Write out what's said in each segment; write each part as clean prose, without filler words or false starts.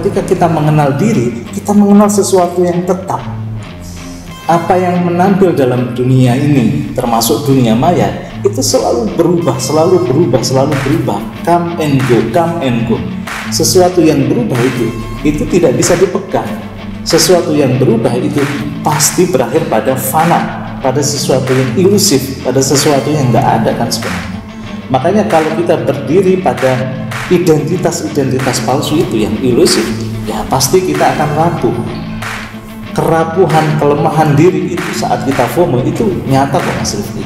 ketika kita mengenal diri, kita mengenal sesuatu yang tetap. Apa yang menampil dalam dunia ini, termasuk dunia maya, itu selalu berubah, selalu berubah, selalu berubah. Come and go, come and go. Sesuatu yang berubah itu tidak bisa dipegang. Sesuatu yang berubah itu pasti berakhir pada fana, pada sesuatu yang ilusif, pada sesuatu yang nggak ada kan sebenarnya. Makanya kalau kita berdiri pada identitas palsu itu yang ilusif, ya pasti kita akan rapuh. Kerapuhan, kelemahan diri itu saat kita FOMO itu nyata kok Mas Rifki.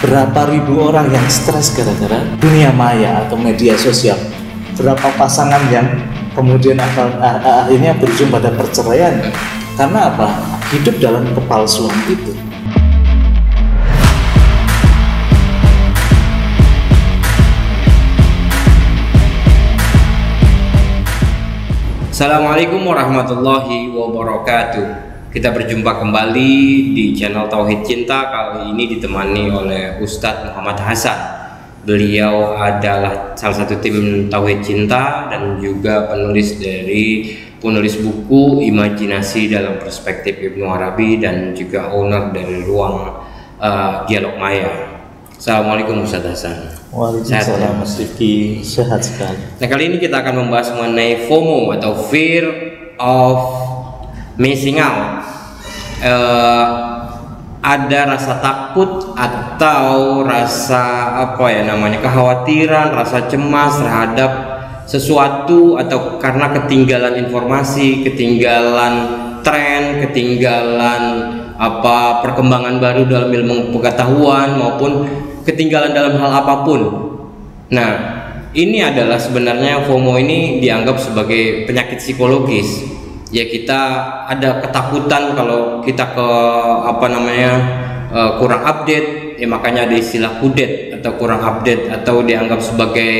Berapa ribu orang yang stres gara-gara dunia maya atau media sosial. Berapa pasangan yang kemudian akhirnya berujung pada perceraian. Karena apa? Hidup dalam kepalsuan itu. Assalamualaikum warahmatullahi wabarakatuh. Kita berjumpa kembali di channel Tauhid Cinta. Kali ini ditemani oleh Ustadz Muhammad Hasan. Beliau adalah salah satu tim Tauhid Cinta dan juga penulis buku Imajinasi dalam Perspektif Ibnu Arabi dan juga owner dari Ruang Dialog Maya. Assalamualaikum Ustadz Hasan. Waalaikumsalam Mas Rifki, sehat sekali. Nah, kali ini kita akan membahas mengenai FOMO atau Fear of Missing Out. Ada rasa takut atau rasa kekhawatiran, rasa cemas terhadap sesuatu atau karena ketinggalan informasi, ketinggalan tren, ketinggalan perkembangan baru dalam ilmu pengetahuan maupun ketinggalan dalam hal apapun. Nah, ini adalah sebenarnya FOMO ini dianggap sebagai penyakit psikologis. Ya, kita ada ketakutan kalau kita kurang update, ya makanya ada istilah kudet atau kurang update atau dianggap sebagai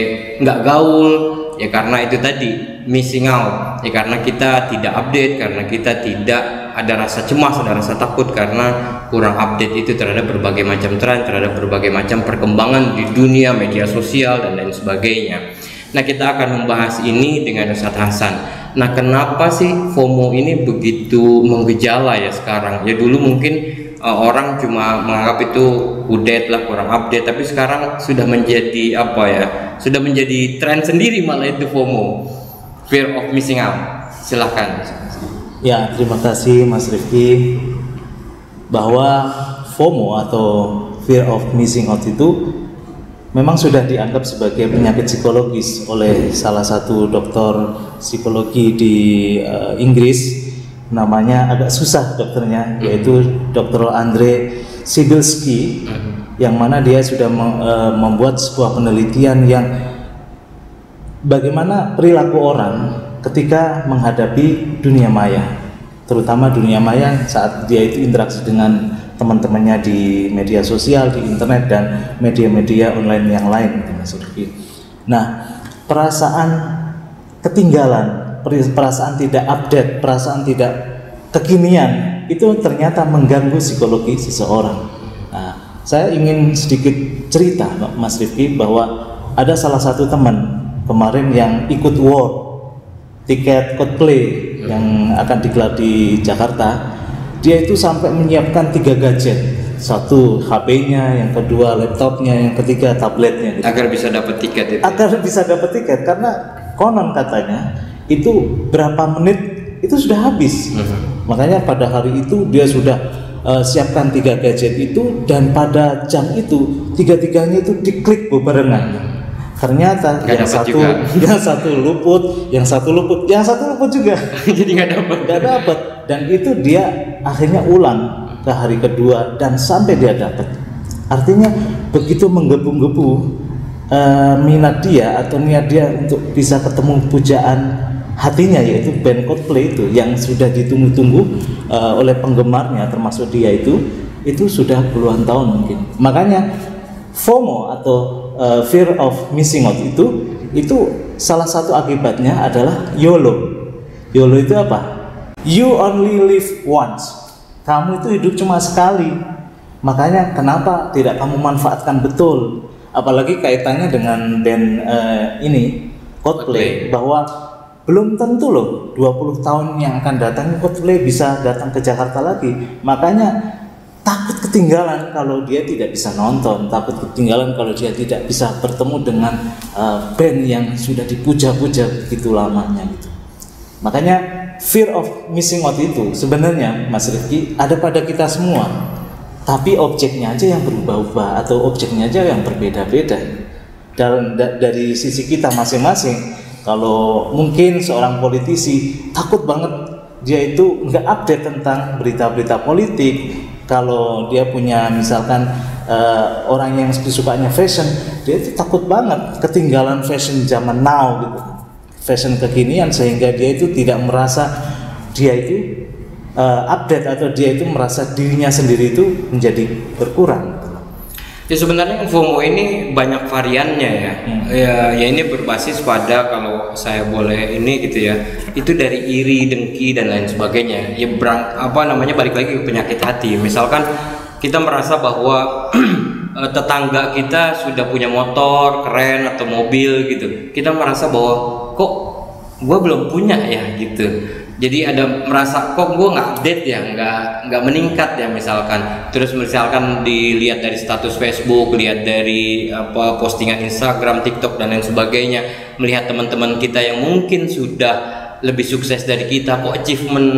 nggak gaul. Ya karena itu tadi missing out. Ya karena kita tidak update, karena kita tidak ada rasa cemas, ada rasa takut karena kurang update itu terhadap berbagai macam tren, terhadap berbagai macam perkembangan di dunia media sosial dan lain sebagainya. Nah, kita akan membahas ini dengan Ustadz Hasan. Nah, kenapa sih FOMO ini begitu menggejala ya sekarang? Ya dulu mungkin orang cuma menganggap itu kudet lah, kurang update, tapi sekarang sudah menjadi sudah menjadi tren sendiri malah itu FOMO, fear of missing out. Silahkan. Ya, terima kasih Mas Rifki. Bahwa FOMO atau fear of missing out itu memang sudah dianggap sebagai penyakit psikologis oleh salah satu dokter psikologi di Inggris. Namanya agak susah dokternya, yaitu Dr. Andre Sibilski, yang mana dia sudah membuat sebuah penelitian yang bagaimana perilaku orang ketika menghadapi dunia maya, terutama dunia maya saat dia itu interaksi dengan teman-temannya di media sosial, di internet dan media-media online yang lain, Mas Rifki. Nah, perasaan ketinggalan, perasaan tidak update, perasaan tidak kekinian itu ternyata mengganggu psikologi seseorang. Nah, saya ingin sedikit cerita, Mas Rifki, bahwa ada salah satu teman kemarin yang ikut war tiket Coldplay yang akan digelar di Jakarta. Dia itu sampai menyiapkan 3 gadget, satu HP-nya, yang kedua laptopnya, yang ketiga tabletnya gitu. Agar bisa dapat tiket itu. Agar bisa dapat tiket karena konon katanya itu berapa menit itu sudah habis. Makanya pada hari itu dia sudah siapkan 3 gadget itu, dan pada jam itu 3-tiganya itu diklik bebarengan. Ternyata yang satu luput juga. Jadi nggak dapat. Dan itu dia akhirnya ulang ke hari kedua dan sampai dia dapat. Artinya begitu menggebu-gebu minat dia atau niat dia untuk bisa ketemu pujaan hatinya, yaitu band Coldplay itu yang sudah ditunggu-tunggu oleh penggemarnya termasuk dia itu sudah puluhan tahun mungkin. Makanya FOMO atau fear of missing out itu salah satu akibatnya adalah YOLO. YOLO itu apa? You only live once. Kamu itu hidup cuma sekali. Makanya kenapa tidak kamu manfaatkan betul? Apalagi kaitannya dengan band ini Coldplay, bahwa belum tentu loh 20 tahun yang akan datang Coldplay bisa datang ke Jakarta lagi. Makanya takut ketinggalan kalau dia tidak bisa nonton, takut ketinggalan kalau dia tidak bisa bertemu dengan band yang sudah dipuja-puja begitu lamanya gitu. Makanya fear of missing out itu sebenarnya Mas Rifki ada pada kita semua, tapi objeknya aja yang berubah-ubah atau objeknya aja yang berbeda-beda. Dari sisi kita masing-masing, kalau mungkin seorang politisi takut banget dia itu nggak update tentang berita-berita politik. Kalau dia punya misalkan orang yang sukanya fashion, dia itu takut banget ketinggalan fashion zaman now gitu, fashion kekinian, sehingga dia itu tidak merasa dia itu update atau dia itu merasa dirinya sendiri itu menjadi berkurang. Ya sebenarnya FOMO ini banyak variannya ya. Ya ini berbasis pada, kalau saya boleh ini gitu ya, itu dari iri, dengki dan lain sebagainya. Ya balik lagi ke penyakit hati. Misalkan kita merasa bahwa tetangga kita sudah punya motor keren atau mobil gitu. Kita merasa bahwa kok gue belum punya ya gitu. Jadi ada merasa kok gue nggak update ya, nggak meningkat ya misalkan. Terus misalkan dilihat dari status Facebook, lihat dari postingan Instagram, TikTok dan lain sebagainya, melihat teman-teman kita yang mungkin sudah lebih sukses dari kita, kok achievement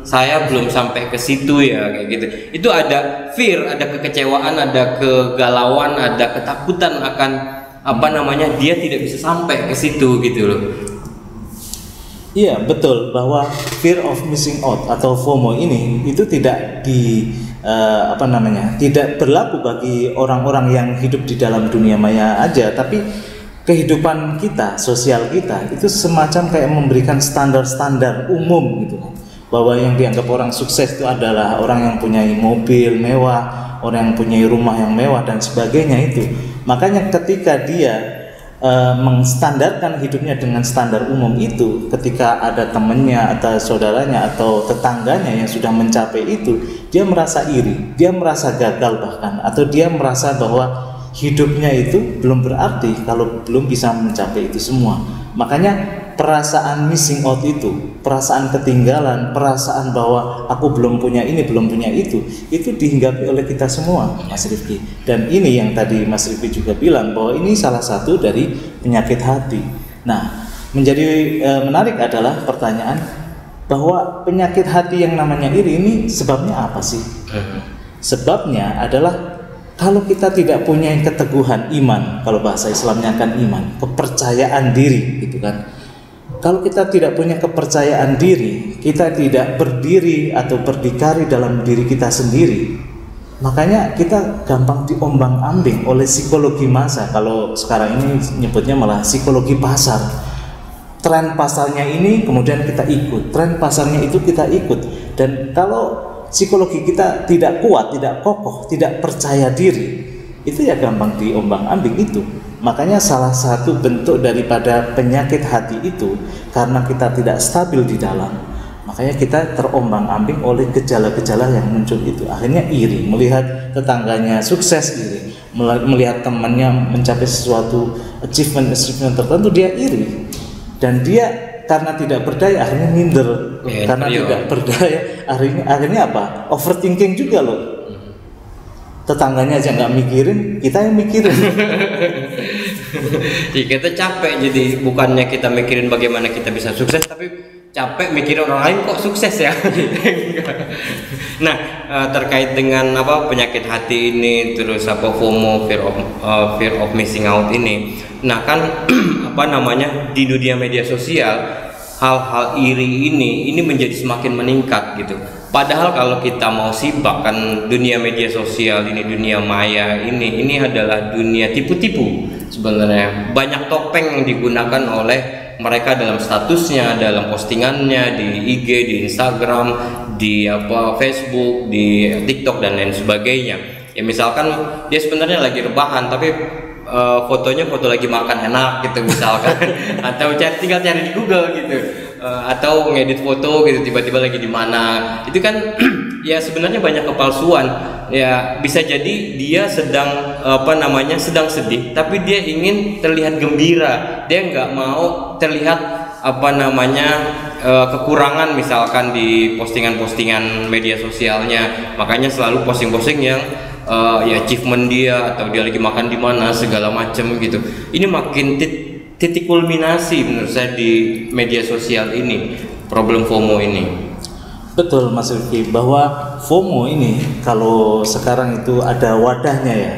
saya belum sampai ke situ ya kayak gitu. Itu ada fear, ada kekecewaan, ada kegalauan, ada ketakutan akan dia tidak bisa sampai ke situ gitu loh. Iya betul, bahwa fear of missing out atau FOMO ini itu tidak tidak berlaku bagi orang-orang yang hidup di dalam dunia maya aja, tapi kehidupan kita, sosial kita itu semacam kayak memberikan standar-standar umum gitu, bahwa yang dianggap orang sukses itu adalah orang yang punya mobil mewah, orang yang punya rumah yang mewah dan sebagainya itu. Makanya ketika dia mengstandarkan hidupnya dengan standar umum itu, ketika ada temannya atau saudaranya atau tetangganya yang sudah mencapai itu, dia merasa iri, dia merasa gagal bahkan, atau dia merasa bahwa hidupnya itu belum berarti kalau belum bisa mencapai itu semua. Makanya perasaan missing out itu, perasaan ketinggalan, perasaan bahwa aku belum punya ini, belum punya itu dihinggapi oleh kita semua, Mas Rifki. Dan ini yang tadi Mas Rifki juga bilang bahwa ini salah satu dari penyakit hati. Nah, menjadi menarik adalah pertanyaan bahwa penyakit hati yang namanya iri ini sebabnya apa sih? Sebabnya adalah kalau kita tidak punya keteguhan iman, kalau bahasa Islamnya kan iman, kepercayaan diri gitu kan. Kalau kita tidak punya kepercayaan diri, kita tidak berdiri atau berdikari dalam diri kita sendiri, makanya kita gampang diombang-ambing oleh psikologi massa. Kalau sekarang ini nyebutnya malah psikologi pasar. Tren pasarnya ini kemudian kita ikut, tren pasarnya itu kita ikut. Dan kalau psikologi kita tidak kuat, tidak kokoh, tidak percaya diri, itu ya gampang diombang-ambing itu. Makanya salah satu bentuk daripada penyakit hati itu karena kita tidak stabil di dalam, makanya kita terombang-ambing oleh gejala-gejala yang muncul itu. Akhirnya iri, melihat tetangganya sukses iri, melihat temannya mencapai sesuatu achievement tertentu, dia iri. Dan dia karena tidak berdaya akhirnya minder, karena tidak berdaya akhirnya apa? Overthinking juga loh. Tetangganya aja nggak mikirin, kita yang mikirin. Ya, kita capek, jadi bukannya kita mikirin bagaimana kita bisa sukses, tapi capek mikirin orang lain kok sukses ya. Nah, terkait dengan penyakit hati ini, terus FOMO, fear of missing out ini. Nah kan di dunia media sosial hal-hal iri ini menjadi semakin meningkat gitu. Padahal kalau kita mau simak kan dunia media sosial ini, dunia maya ini adalah dunia tipu-tipu sebenarnya. Banyak topeng yang digunakan oleh mereka dalam statusnya, dalam postingannya di IG, di Instagram, di Facebook, di TikTok dan lain sebagainya. Ya misalkan dia sebenarnya lagi rebahan tapi fotonya foto lagi makan enak gitu misalkan, atau tinggal cari di Google gitu, atau ngedit foto gitu tiba-tiba lagi di mana. Itu kan ya sebenarnya banyak kepalsuan. Ya bisa jadi dia sedang sedang sedih tapi dia ingin terlihat gembira, dia nggak mau terlihat apa namanya kekurangan misalkan di postingan-postingan media sosialnya, makanya selalu posting-posting yang ya achievement dia atau dia lagi makan di mana segala macam gitu. Ini makin titik kulminasi menurut saya di media sosial ini, problem FOMO ini. Betul Mas Rifki, bahwa FOMO ini kalau sekarang itu ada wadahnya ya,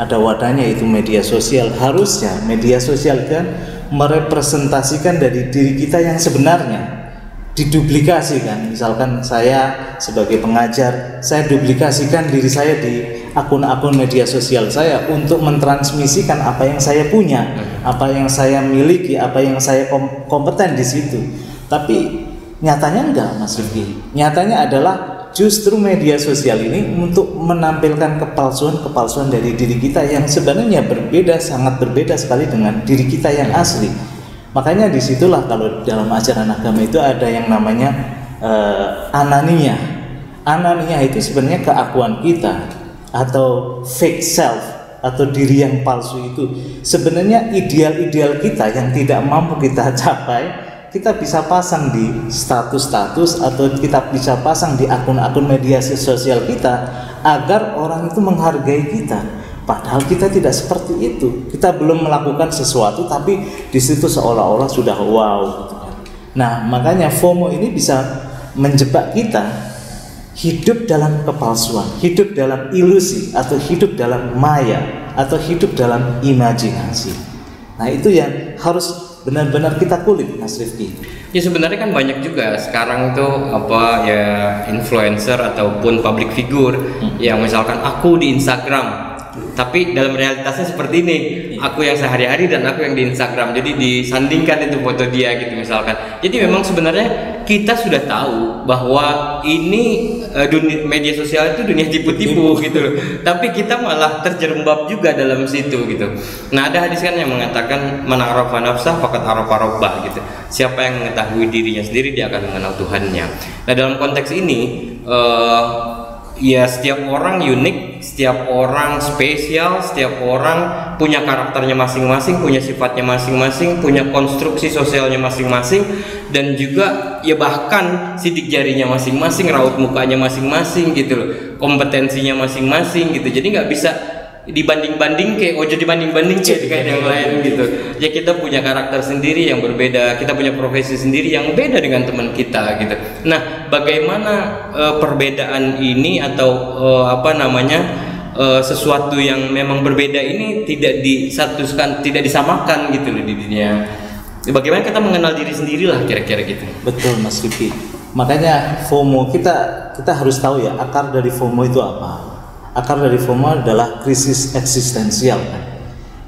ada wadahnya itu media sosial. Harusnya media sosial kan merepresentasikan dari diri kita yang sebenarnya, diduplikasikan. Misalkan saya sebagai pengajar, saya duplikasikan diri saya di akun-akun media sosial saya untuk mentransmisikan apa yang saya punya, apa yang saya miliki, apa yang saya kompeten di situ. Tapi nyatanya enggak Mas Rifki. Nyatanya adalah justru media sosial ini untuk menampilkan kepalsuan dari diri kita yang sebenarnya berbeda, sangat berbeda sekali dengan diri kita yang asli. Makanya disitulah kalau dalam ajaran agama itu ada yang namanya anania. Anania itu sebenarnya keakuan kita atau fake self atau diri yang palsu itu. Sebenarnya ideal-ideal kita yang tidak mampu kita capai, kita bisa pasang di status-status atau kita bisa pasang di akun-akun media sosial kita agar orang itu menghargai kita. Padahal kita tidak seperti itu. Kita belum melakukan sesuatu tapi di situ seolah-olah sudah wow. Nah, makanya FOMO ini bisa menjebak kita hidup dalam kepalsuan, hidup dalam ilusi atau hidup dalam maya atau hidup dalam imajinasi. Nah, itu yang harus benar-benar kita kulik Mas Rifki. Ya sebenarnya kan banyak juga sekarang tuh apa ya influencer ataupun public figure yang misalkan aku di Instagram, tapi dalam realitasnya seperti ini, aku yang sehari-hari dan aku yang di Instagram, jadi disandingkan itu foto dia gitu misalkan. Jadi memang sebenarnya kita sudah tahu bahwa ini dunia media sosial itu dunia tipu-tipu gitu loh, tapi kita malah terjerembab juga dalam situ gitu. Nah ada hadis kan yang mengatakan man arafa nafsah faqad arafa rabbah gitu. Siapa yang mengetahui dirinya sendiri dia akan mengenal Tuhannya. Nah dalam konteks ini ya setiap orang unik, setiap orang spesial, setiap orang punya karakternya masing-masing, punya sifatnya masing-masing, punya konstruksi sosialnya masing-masing, dan juga ya bahkan sidik jarinya masing-masing, raut mukanya masing-masing gitu loh, kompetensinya masing-masing gitu. Jadi nggak bisa dibanding-banding kayak dibanding-banding kayak yang lain gitu. Ya kita punya karakter sendiri yang berbeda, kita punya profesi sendiri yang beda dengan teman kita gitu. Nah, bagaimana perbedaan ini atau sesuatu yang memang berbeda ini tidak disatukan, tidak disamakan gitu loh di dunia. Bagaimana kita mengenal diri sendiri lah kira-kira gitu. Betul Mas Rifki. Makanya FOMO kita harus tahu ya akar dari FOMO itu apa. Akar dari FOMO adalah krisis eksistensial kan.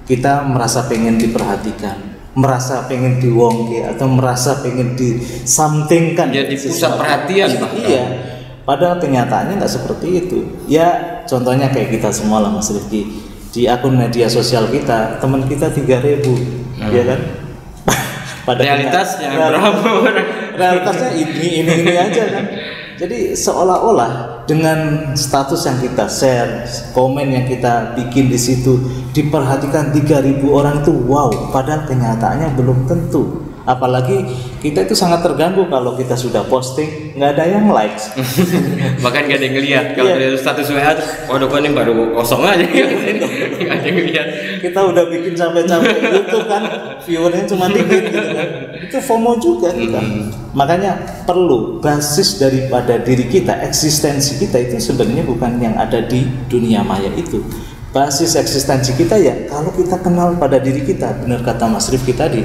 Kita merasa pengen diperhatikan, merasa pengen diwongke atau merasa pengen disampingkan. Jadi pusat perhatian. Iya. Padahal kenyataannya nggak seperti itu. Ya contohnya kayak kita semua lah Mas Rifki. Di akun media sosial kita teman kita 3.000, ya kan? Pada realitasnya berapa orang? Realitasnya ini aja kan. Jadi seolah-olah dengan status yang kita share, komen yang kita bikin di situ diperhatikan 3.000 orang itu wow, padahal kenyataannya belum tentu. Apalagi kita itu sangat terganggu kalau kita sudah posting nggak ada yang likes. Bahkan nggak ada yang ngeliat. Kalau dari status WA, waduh kok ini baru kosong aja, nggak ada yang ngeliat. Kita udah bikin sampai-sampai YouTube kan, viewernya cuma dikit gitu kan. Itu FOMO juga kita. Makanya perlu basis daripada diri kita, eksistensi kita itu sebenarnya bukan yang ada di dunia maya itu. Basis eksistensi kita ya kalau kita kenal pada diri kita, benar kata Mas Rifki tadi,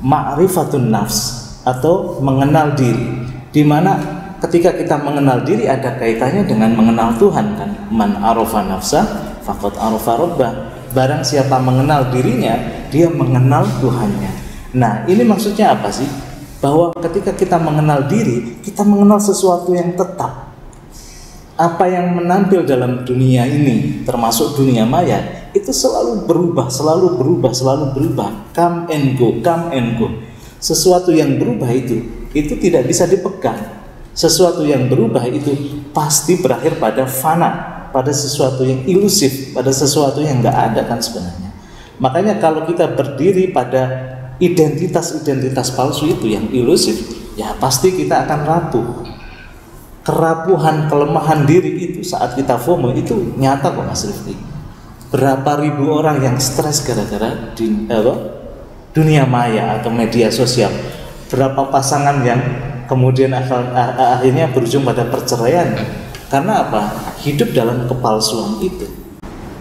ma'rifatun nafs atau mengenal diri, dimana ketika kita mengenal diri ada kaitannya dengan mengenal Tuhan kan. Man arafa nafsa faqad arafa rabbah. Barang siapa mengenal dirinya, dia mengenal Tuhannya. Nah ini maksudnya apa sih? Bahwa ketika kita mengenal diri, kita mengenal sesuatu yang tetap. Apa yang menampil dalam dunia ini, termasuk dunia maya, itu selalu berubah, selalu berubah, selalu berubah. Come and go, come and go. Sesuatu yang berubah itu tidak bisa dipegang. Sesuatu yang berubah itu pasti berakhir pada fana, pada sesuatu yang ilusif, pada sesuatu yang nggak ada kan sebenarnya. Makanya kalau kita berdiri pada identitas palsu itu yang ilusif, ya pasti kita akan rapuh. Kerapuhan, kelemahan diri itu saat kita FOMO itu nyata kok Mas Rifki. Berapa ribu orang yang stres gara-gara dunia maya atau media sosial. Berapa pasangan yang kemudian akhirnya berujung pada perceraian. Karena apa? Hidup dalam kepalsuan itu.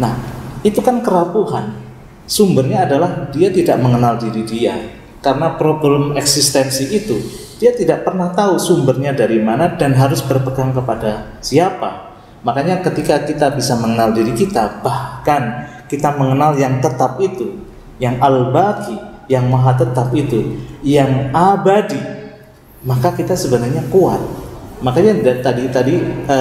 Nah, itu kan kerapuhan. Sumbernya adalah dia tidak mengenal diri dia. Karena problem eksistensi itu, dia tidak pernah tahu sumbernya dari mana dan harus berpegang kepada siapa. Makanya ketika kita bisa mengenal diri kita, bahkan kita mengenal yang tetap itu, yang al-baqi, yang maha tetap itu, yang abadi, maka kita sebenarnya kuat. Makanya tadi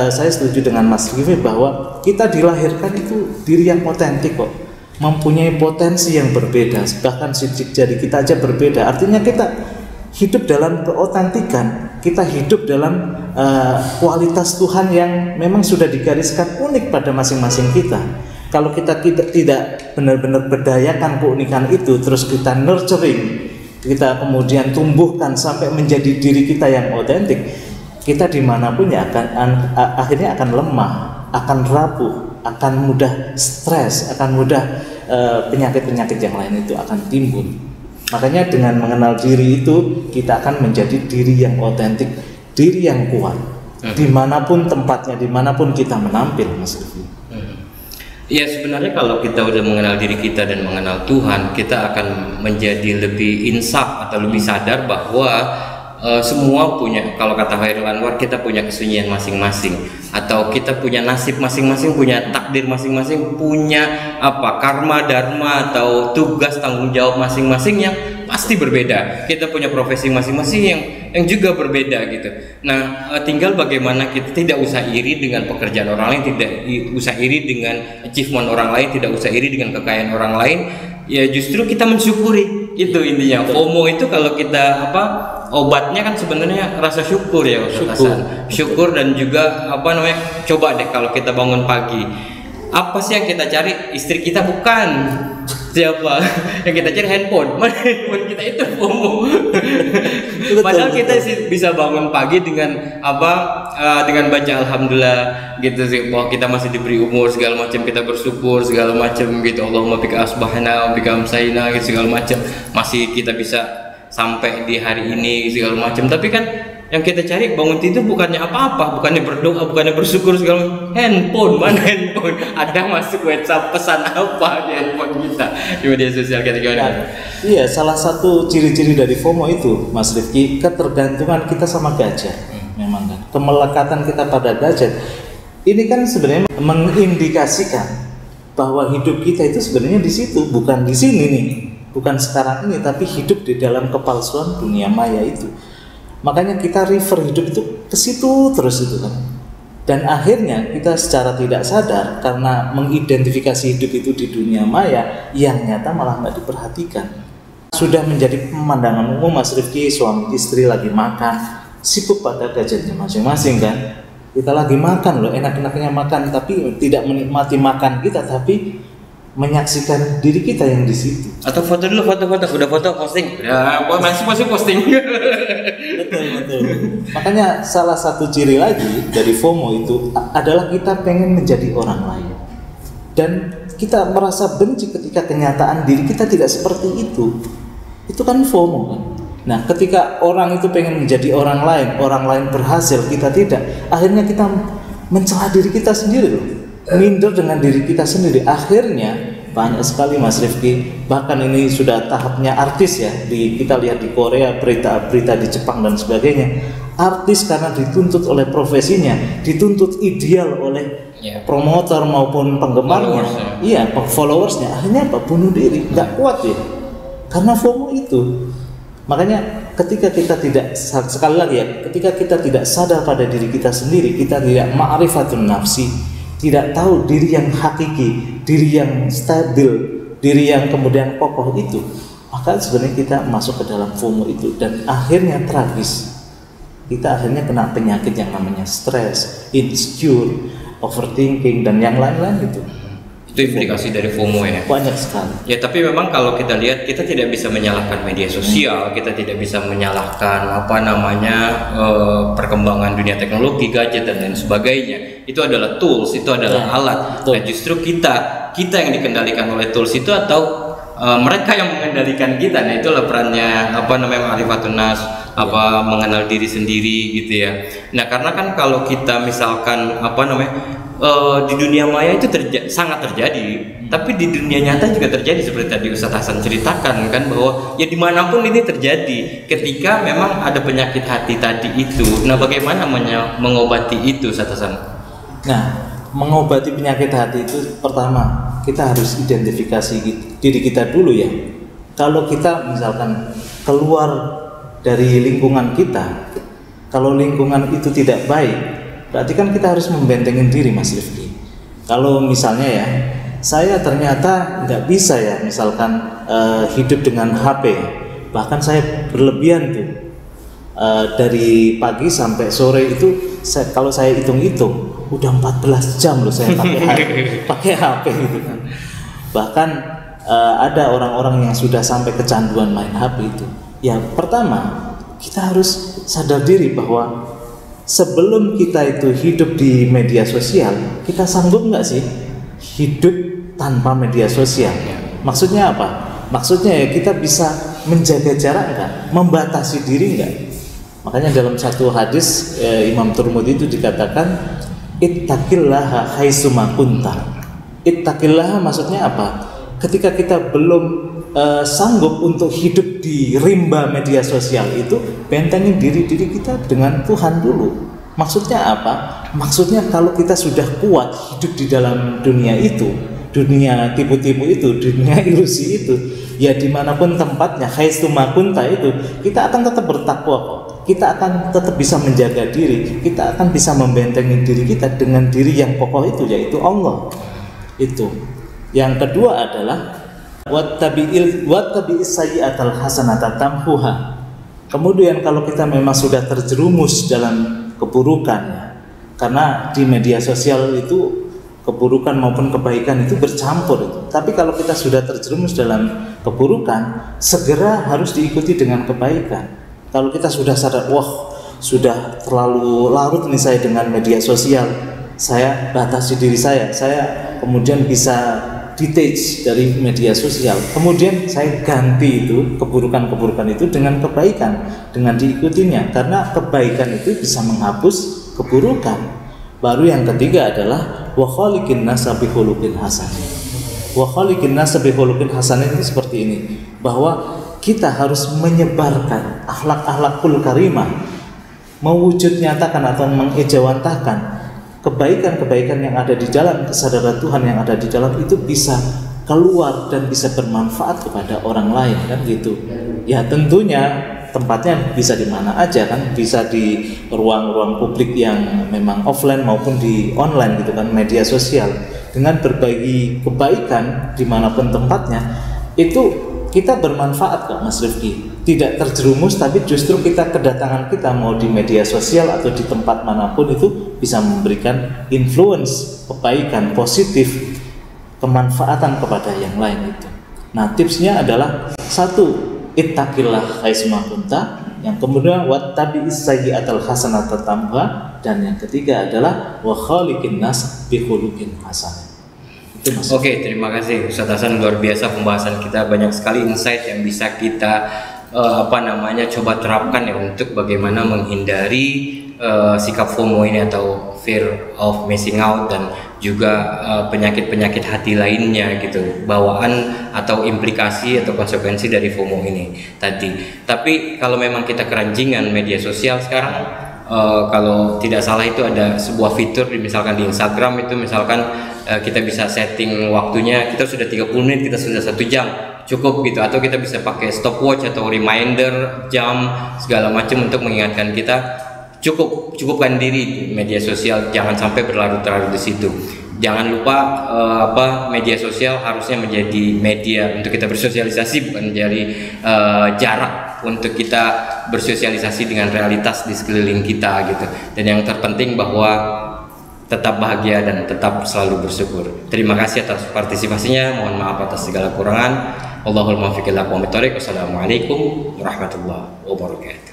saya setuju dengan Mas Rifki bahwa kita dilahirkan itu diri yang otentik kok, mempunyai potensi yang berbeda, bahkan sidik jari kita aja berbeda. Artinya kita hidup dalam keotentikan, kita hidup dalam kualitas Tuhan yang memang sudah digariskan unik pada masing-masing kita. Kalau kita tidak benar-benar berdayakan keunikan itu, terus kita nurturing, kita kemudian tumbuhkan sampai menjadi diri kita yang otentik, kita dimanapun ya akhirnya akan lemah, akan rapuh, akan mudah stres, akan mudah penyakit-penyakit yang lain itu akan timbul. Makanya dengan mengenal diri itu kita akan menjadi diri yang otentik, diri yang kuat, dimanapun tempatnya, dimanapun kita menampil, Mas Rifki. Iya, sebenarnya kalau kita udah mengenal diri kita dan mengenal Tuhan, kita akan menjadi lebih insaf atau lebih sadar bahwa semua punya, kalau kata Khairul Anwar, kita punya kesunyian masing-masing, atau kita punya nasib masing-masing, punya takdir masing-masing, punya karma, dharma, atau tugas tanggung jawab masing-masing yang pasti berbeda. Kita punya profesi masing-masing yang juga berbeda gitu. Nah, tinggal bagaimana kita tidak usah iri dengan pekerjaan orang lain, tidak usah iri dengan achievement orang lain, tidak usah iri dengan kekayaan orang lain. Ya justru kita mensyukuri, itu intinya. FOMO itu kalau kita obatnya kan sebenarnya rasa syukur ya Ustaz Hasan. Syukur dan juga coba deh kalau kita bangun pagi, apa sih yang kita cari? Istri kita bukan, siapa yang kita cari? Handphone. Mana handphone kita itu FOMO. Padahal kita bisa bangun pagi dengan dengan baca alhamdulillah gitu sih, bahwa kita masih diberi umur segala macam, kita bersyukur segala macam gitu. Allahumma bika asbahna wa bika amsayna gitu, segala macam, masih kita bisa sampai di hari ini segala macam. Tapi kan yang kita cari bangun tidur bukannya apa-apa, bukannya berdoa, bukannya bersyukur segala. Handphone, mana handphone? Ada masuk WhatsApp, pesan apa di handphone kita di media sosial kita gimana? Iya, salah satu ciri-ciri dari FOMO itu, Mas Rifki, ketergantungan kita sama gadget. Memang kan, kemelekatan kita pada gadget. Ini kan sebenarnya mengindikasikan bahwa hidup kita itu sebenarnya di situ, bukan di sini nih, bukan sekarang ini, tapi hidup di dalam kepalsuan dunia maya itu. Makanya kita refer hidup itu ke situ terus itu kan. Dan akhirnya kita secara tidak sadar karena mengidentifikasi hidup itu di dunia maya yang nyata malah nggak diperhatikan. Sudah menjadi pemandangan umum, Mas Rifki, suami istri lagi makan, sibuk pada gadgetnya masing-masing kan. Kita lagi makan loh, enak-enaknya makan, tapi tidak menikmati makan kita, tapi menyaksikan diri kita yang di situ. Atau foto dulu, foto, udah foto posting, ya masih posting. Betul. Makanya salah satu ciri lagi dari FOMO itu adalah kita pengen menjadi orang lain, dan kita merasa benci ketika kenyataan diri kita tidak seperti itu. Itu kan FOMO kan. Nah, ketika orang itu pengen menjadi orang lain berhasil, kita tidak, akhirnya kita mencela diri kita sendiri loh. Minder dengan diri kita sendiri. Akhirnya banyak sekali, Mas Rifki, bahkan ini sudah tahapnya artis ya, kita lihat di Korea, berita-berita di Jepang dan sebagainya. Artis karena dituntut oleh profesinya, dituntut ideal oleh promotor maupun penggemarnya, followersnya, akhirnya bunuh diri, nggak kuat ya, karena FOMO itu. Makanya ketika kita tidak, sekali lagi ya, ketika kita tidak sadar pada diri kita sendiri, kita tidak ma'rifatun nafsi, tidak tahu diri yang hakiki, diri yang stabil, diri yang kemudian kokoh itu, maka sebenarnya kita masuk ke dalam FOMO itu, dan akhirnya tragis. Kita akhirnya kena penyakit yang namanya stres, insecure, overthinking, dan yang lain-lain gitu. Itu implikasi dari FOMO ya. Banyak sekali. Ya, tapi memang kalau kita lihat, kita tidak bisa menyalahkan media sosial, kita tidak bisa menyalahkan perkembangan dunia teknologi, gadget dan lain sebagainya. Itu adalah tools, itu adalah alat. Nah, justru kita yang dikendalikan oleh tools itu atau mereka yang mengendalikan kita. Nah, itulah perannya ma'rifatun nas, mengenal diri sendiri gitu ya. Nah, karena kan kalau kita misalkan di dunia maya itu sangat terjadi, tapi di dunia nyata juga terjadi seperti tadi Ustadz Hasan ceritakan kan, bahwa ya dimanapun ini terjadi ketika memang ada penyakit hati tadi itu. Nah, bagaimana mengobati itu, Ustadz Hasan? Nah, mengobati penyakit hati itu pertama kita harus identifikasi diri kita dulu ya. Kalau kita misalkan keluar dari lingkungan kita, kalau lingkungan itu tidak baik, berarti kan kita harus membentengin diri, Mas Rifki. Kalau misalnya ya, saya ternyata nggak bisa ya, misalkan hidup dengan HP, bahkan saya berlebihan tuh dari pagi sampai sore itu, kalau saya hitung-hitung udah 14 jam loh saya pakai HP gitu kan. Bahkan ada orang-orang yang sudah sampai kecanduan main HP itu. Ya pertama kita harus sadar diri bahwa sebelum kita itu hidup di media sosial, kita sanggup nggak sih hidup tanpa media sosial? Maksudnya apa? Maksudnya ya kita bisa menjaga jarak nggak, membatasi diri nggak? Makanya dalam satu hadis Imam Tirmidzi itu dikatakan ittaqillaha haitsuma kunta. Ittaqillaha maksudnya apa? Ketika kita belum sanggup untuk hidup di rimba media sosial itu, bentengin diri kita dengan Tuhan dulu. Maksudnya apa? Maksudnya kalau kita sudah kuat hidup di dalam dunia itu, dunia tipu-tipu itu, dunia ilusi itu, ya dimanapun tempatnya, haitsuma kunta itu, kita akan tetap bertakwa kok. Kita akan tetap bisa menjaga diri, kita akan bisa membentengi diri kita dengan diri yang kokoh itu, yaitu Allah. Itu. Yang kedua adalah wattabi'is sayyi'atal hasanata tamhuha. Kemudian kalau kita memang sudah terjerumus dalam keburukan, karena di media sosial itu keburukan maupun kebaikan itu bercampur itu. Tapi kalau kita sudah terjerumus dalam keburukan, segera harus diikuti dengan kebaikan. Kalau kita sudah sadar, wah sudah terlalu larut nih saya dengan media sosial, saya batasi diri saya kemudian bisa detach dari media sosial, kemudian saya ganti itu keburukan-keburukan itu dengan kebaikan, dengan diikutinya, karena kebaikan itu bisa menghapus keburukan. Baru yang ketiga adalah wa khaliqin nasa bi khuluqin hasan. Wa khaliqin nasa bi khuluqin hasan itu seperti ini, bahwa kita harus menyebarkan akhlak-akhlakul karimah, mewujud nyatakan atau mengejawantahkan kebaikan-kebaikan yang ada di dalam kesadaran Tuhan yang ada di dalam itu bisa keluar dan bisa bermanfaat kepada orang lain kan gitu. Ya tentunya tempatnya bisa di mana aja kan, bisa di ruang-ruang publik yang memang offline maupun di online gitu kan, media sosial. Dengan berbagi kebaikan dimanapun tempatnya itu kita bermanfaat kok Mas Rifki, tidak terjerumus, tapi justru kita kedatangan kita mau di media sosial atau di tempat manapun itu bisa memberikan influence kebaikan positif, kemanfaatan kepada yang lain itu. Nah tipsnya adalah satu, ittaqillah haitsuma kunta, yang kemudian wattabi'is sayyi'atal hasanata tamhuha, dan yang ketiga adalah wa khaliqin nas bi khuluqin hasan. Oke, terima kasih Ustadz Hasan, luar biasa pembahasan kita, banyak sekali insight yang bisa kita coba terapkan ya untuk bagaimana menghindari sikap FOMO ini atau fear of missing out, dan juga penyakit-penyakit hati lainnya gitu, bawaan atau implikasi atau konsekuensi dari FOMO ini tadi. Tapi kalau memang kita keranjingan media sosial sekarang, kalau tidak salah itu ada sebuah fitur misalkan di Instagram itu, misalkan kita bisa setting waktunya, kita sudah 30 menit, kita sudah 1 jam cukup gitu, atau kita bisa pakai stopwatch atau reminder jam segala macam untuk mengingatkan kita cukupkan diri di media sosial, jangan sampai berlarut-larut di situ. Jangan lupa media sosial harusnya menjadi media untuk kita bersosialisasi, bukan menjadi jarak untuk kita bersosialisasi dengan realitas di sekeliling kita gitu. Dan yang terpenting bahwa tetap bahagia dan tetap selalu bersyukur. Terima kasih atas partisipasinya. Mohon maaf atas segala kurangan. Allahul muwaffiq ila aqwamit thoriq. Wassalamualaikum warahmatullahi wabarakatuh.